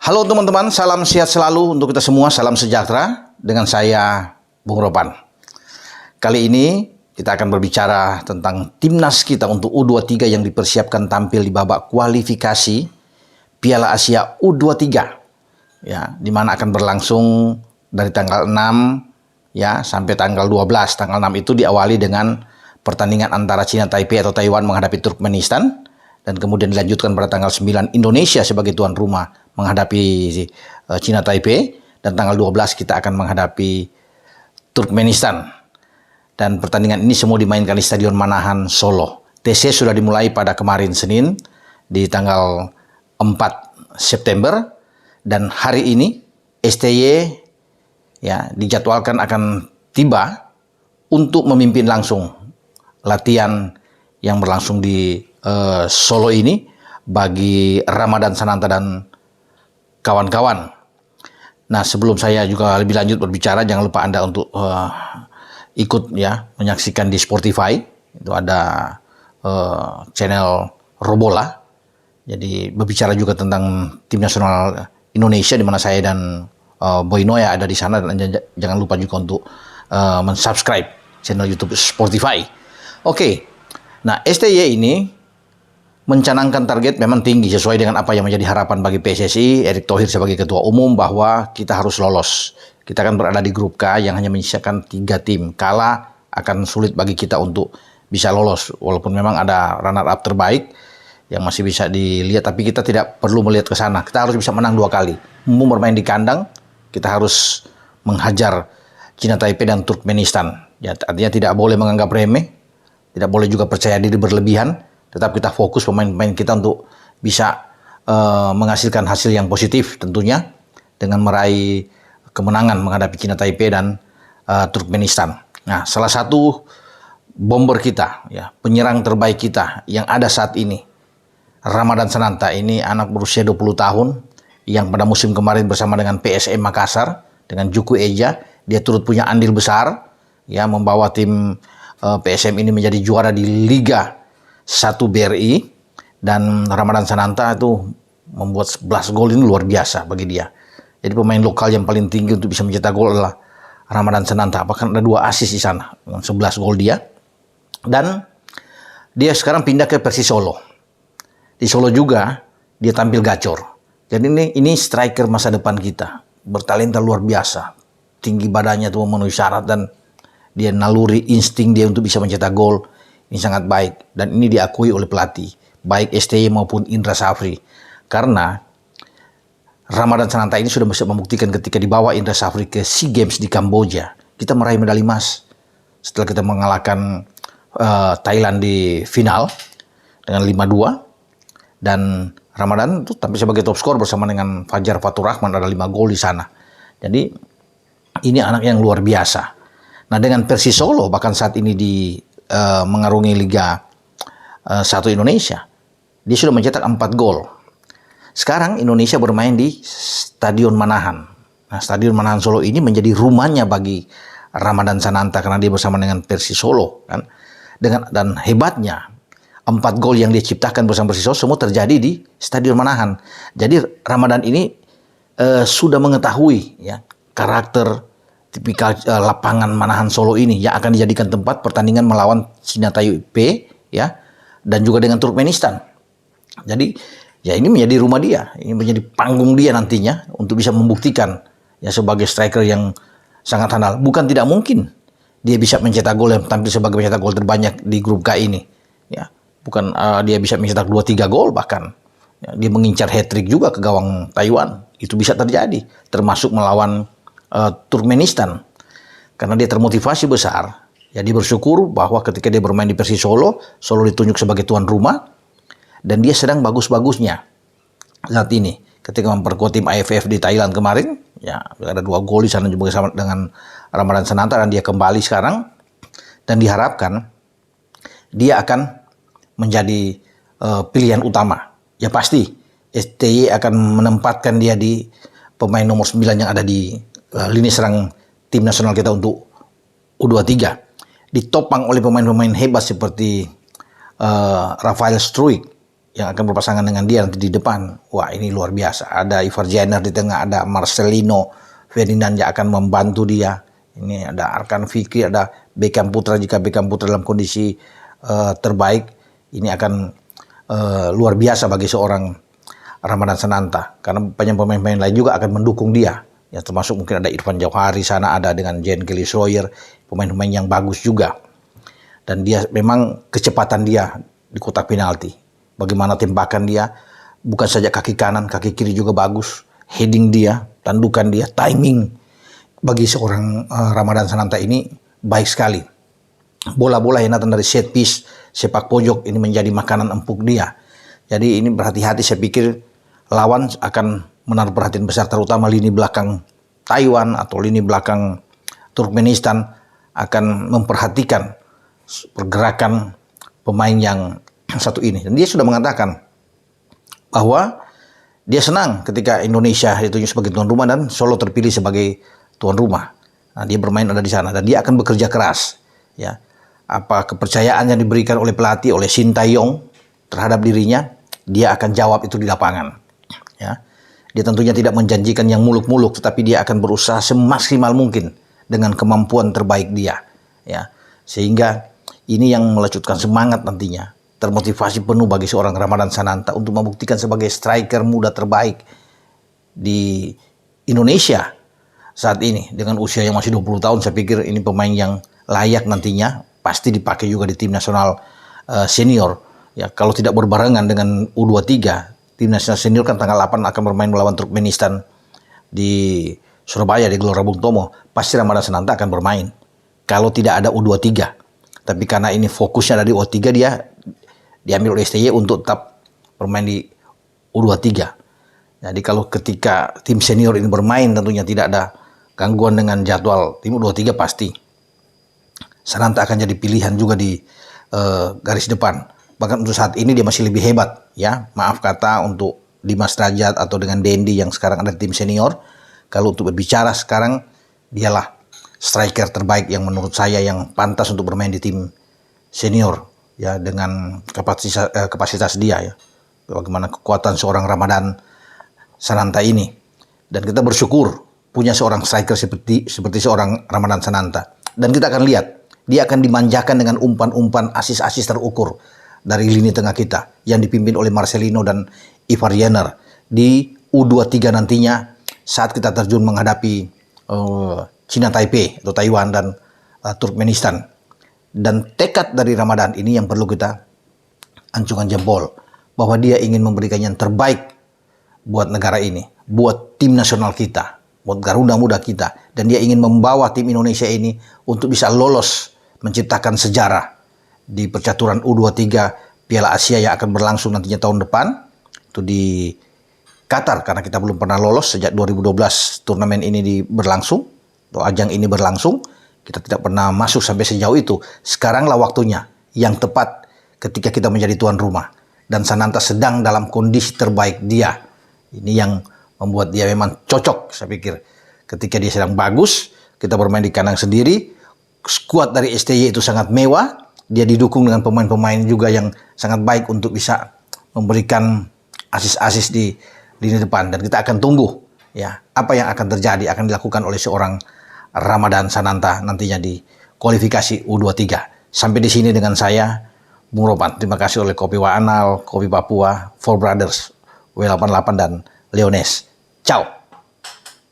Halo teman-teman, salam sehat selalu untuk kita semua, salam sejahtera dengan saya Bung Ropan. Kali ini kita akan berbicara tentang timnas kita untuk U23 yang dipersiapkan tampil di babak kualifikasi Piala Asia U23. Ya, di mana akan berlangsung dari tanggal 6 ya sampai tanggal 12. Tanggal 6 itu diawali dengan pertandingan antara China Taipei atau Taiwan menghadapi Turkmenistan. Dan kemudian dilanjutkan pada tanggal 9 Indonesia sebagai tuan rumah menghadapi China Taipei. Dan tanggal 12 kita akan menghadapi Turkmenistan. Dan pertandingan ini semua dimainkan di Stadion Manahan, Solo. TC sudah dimulai pada kemarin Senin di tanggal 4 September. Dan hari ini STY ya, dijadwalkan akan tiba untuk memimpin langsung latihan yang berlangsung di Solo ini bagi Ramadan Sananta dan kawan-kawan. Nah, sebelum saya juga lebih lanjut berbicara, jangan lupa Anda untuk ikut ya menyaksikan di Spotify. Itu ada channel Robola. Jadi berbicara juga tentang tim nasional Indonesia di mana saya dan Boy Noya ada di sana, dan jangan lupa juga untuk mensubscribe channel YouTube Spotify. Oke. Nah, STY ini mencanangkan target memang tinggi sesuai dengan apa yang menjadi harapan bagi PSSI, Erick Thohir sebagai ketua umum, bahwa kita harus lolos. Kita akan berada di grup K yang hanya menyisakan 3 tim. Kalah akan sulit bagi kita untuk bisa lolos. Walaupun memang ada runner up terbaik yang masih bisa dilihat, tapi kita tidak perlu melihat ke sana. Kita harus bisa menang 2 kali. Mumpung bermain di kandang, kita harus menghajar China Taipei dan Turkmenistan. Ya, artinya tidak boleh menganggap remeh, tidak boleh juga percaya diri berlebihan. Tetap kita fokus pemain-pemain kita untuk bisa menghasilkan hasil yang positif tentunya dengan meraih kemenangan menghadapi China Taipei dan Turkmenistan. Nah, salah satu bomber kita, ya, penyerang terbaik kita yang ada saat ini, Ramadan Sananta, ini anak berusia 20 tahun yang pada musim kemarin bersama dengan PSM Makassar dengan Juku Eja, dia turut punya andil besar ya membawa tim PSM ini menjadi juara di Liga 1 BRI, dan Ramadan Sananta itu membuat 11 gol. Ini luar biasa bagi dia. Jadi pemain lokal yang paling tinggi untuk bisa mencetak gol adalah Ramadan Sananta. Bahkan ada 2 assist di sana dengan 11 gol dia. Dan dia sekarang pindah ke Persis Solo. Di Solo juga dia tampil gacor. Jadi ini striker masa depan kita. Bertalenta luar biasa. Tinggi badannya itu memenuhi syarat, dan dia naluri insting dia untuk bisa mencetak gol. Ini sangat baik, dan ini diakui oleh pelatih baik STY maupun Indra Safri, karena Ramadan Sananta ini sudah bisa membuktikan ketika dibawa Indra Safri ke SEA Games di Kamboja, kita meraih medali emas setelah kita mengalahkan Thailand di final dengan 5-2, dan Ramadan itu tampil sebagai top skor bersama dengan Fajar Fatur Rahman, ada 5 gol di sana. Jadi ini anak yang luar biasa. Nah, dengan Persis Solo bahkan saat ini mengarungi Liga 1 Indonesia, dia sudah mencetak 4 gol. Sekarang Indonesia bermain di Stadion Manahan. Nah, Stadion Manahan Solo ini menjadi rumahnya bagi Ramadan Sananta karena dia bersama dengan Persis Solo kan. Dan hebatnya 4 gol yang dia ciptakan bersama Persis Solo semua terjadi di Stadion Manahan. Jadi Ramadan ini sudah mengetahui ya karakter tipikal lapangan Manahan Solo ini yang akan dijadikan tempat pertandingan melawan China Taipei ya, dan juga dengan Turkmenistan. Jadi ya ini menjadi rumah dia, ini menjadi panggung dia nantinya untuk bisa membuktikan ya sebagai striker yang sangat handal. Bukan tidak mungkin dia bisa mencetak gol, yang tampil sebagai pencetak gol terbanyak di grup K ini ya. Bukan dia bisa mencetak 2-3 gol bahkan. Ya, dia mengincar hat-trick juga ke gawang Taiwan. Itu bisa terjadi, termasuk melawan Turkmenistan, karena dia termotivasi besar. Ya, dia bersyukur bahwa ketika dia bermain di Persis Solo, Solo ditunjuk sebagai tuan rumah, dan dia sedang bagus-bagusnya saat ini. Ketika memperkuat tim AFF di Thailand kemarin, ya ada 2 gol di sana juga bersama dengan Ramadan Sananta, dan dia kembali sekarang, dan diharapkan dia akan menjadi pilihan utama. Ya pasti STY akan menempatkan dia di pemain nomor 9 yang ada di lini serang tim nasional kita untuk U23, ditopang oleh pemain-pemain hebat seperti Rafael Struijk, yang akan berpasangan dengan dia nanti di depan. Wah, ini luar biasa. Ada Ivar Jenner di tengah, ada Marcelino Ferdinand yang akan membantu dia. Ini ada Arkan Fikri, ada Beckham Putra jika Beckham Putra dalam kondisi terbaik. Ini akan luar biasa bagi seorang Ramadhan Sananta, karena banyak pemain-pemain lain juga akan mendukung dia. Ya, termasuk mungkin ada Irfan Jauhari sana, ada dengan Jean Kelly Schroyer, pemain-pemain yang bagus juga. Dan dia memang kecepatan dia di kotak penalti, bagaimana tembakan dia, bukan saja kaki kanan, kaki kiri juga bagus, heading dia, tandukan dia, timing bagi seorang Ramadhan Sananta ini baik sekali. Bola-bola yang datang dari set piece, sepak pojok ini menjadi makanan empuk dia. Jadi ini berhati-hati, saya pikir lawan akan menaruh perhatian besar, terutama lini belakang Taiwan atau lini belakang Turkmenistan akan memperhatikan pergerakan pemain yang satu ini. Dan dia sudah mengatakan bahwa dia senang ketika Indonesia ditunjuk sebagai tuan rumah dan Solo terpilih sebagai tuan rumah. Nah, dia bermain ada di sana dan dia akan bekerja keras. Ya, apa kepercayaan yang diberikan oleh pelatih, oleh Shin Tae-yong terhadap dirinya, dia akan jawab itu di lapangan. Ya, dia tentunya tidak menjanjikan yang muluk-muluk, tetapi dia akan berusaha semaksimal mungkin dengan kemampuan terbaik dia. Ya, sehingga ini yang melecutkan semangat nantinya, termotivasi penuh bagi seorang Ramadhan Sananta untuk membuktikan sebagai striker muda terbaik di Indonesia saat ini. Dengan usia yang masih 20 tahun, saya pikir ini pemain yang layak nantinya, pasti dipakai juga di tim nasional senior. Ya, kalau tidak berbarengan dengan U23, tim nasional senior kan tanggal 8 akan bermain melawan Turkmenistan di Surabaya di Gelora Bung Tomo. Pasti Ramadhan Sananta akan bermain kalau tidak ada U23. Tapi karena ini fokusnya dari U23, dia diambil oleh STY untuk tetap bermain di U23. Jadi kalau ketika tim senior ini bermain, tentunya tidak ada gangguan dengan jadwal tim U23, pasti Sananta akan jadi pilihan juga di garis depan. Bahkan untuk saat ini dia masih lebih hebat, ya. Maaf kata untuk Dimas Derajat atau dengan Dendi yang sekarang ada di tim senior. Kalau untuk berbicara sekarang, dialah striker terbaik yang menurut saya yang pantas untuk bermain di tim senior, ya, dengan kapasitas dia, ya. Bagaimana kekuatan seorang Ramadhan Sananta ini. Dan kita bersyukur punya seorang striker seperti seorang Ramadhan Sananta. Dan kita akan lihat, dia akan dimanjakan dengan umpan-umpan asis-asis terukur dari lini tengah kita yang dipimpin oleh Marcelino dan Ivar Jenner di U23 nantinya saat kita terjun menghadapi Cina Taipei atau Taiwan dan Turkmenistan. Dan tekad dari Ramadhan ini yang perlu kita acungkan jempol, bahwa dia ingin memberikan yang terbaik buat negara ini, buat tim nasional kita, buat Garuda Muda kita, dan dia ingin membawa tim Indonesia ini untuk bisa lolos menciptakan sejarah di percaturan U23 Piala Asia yang akan berlangsung nantinya tahun depan, itu di Qatar, karena kita belum pernah lolos sejak 2012 turnamen ini berlangsung atau ajang ini berlangsung, kita tidak pernah masuk sampai sejauh itu. Sekaranglah waktunya yang tepat ketika kita menjadi tuan rumah, dan Sananta sedang dalam kondisi terbaik dia. Ini yang membuat dia memang cocok, saya pikir. Ketika dia sedang bagus, kita bermain di kandang sendiri, skuad dari STY itu sangat mewah. Dia didukung dengan pemain-pemain juga yang sangat baik untuk bisa memberikan asis-asis di lini depan. Dan kita akan tunggu, ya, apa yang akan terjadi, akan dilakukan oleh seorang Ramadhan Sananta nantinya di kualifikasi U23. Sampai di sini dengan saya, Bung Ropan. Terima kasih oleh Kopi Waanal, Kopi Papua, Four Brothers, W88 dan Leones. Ciao.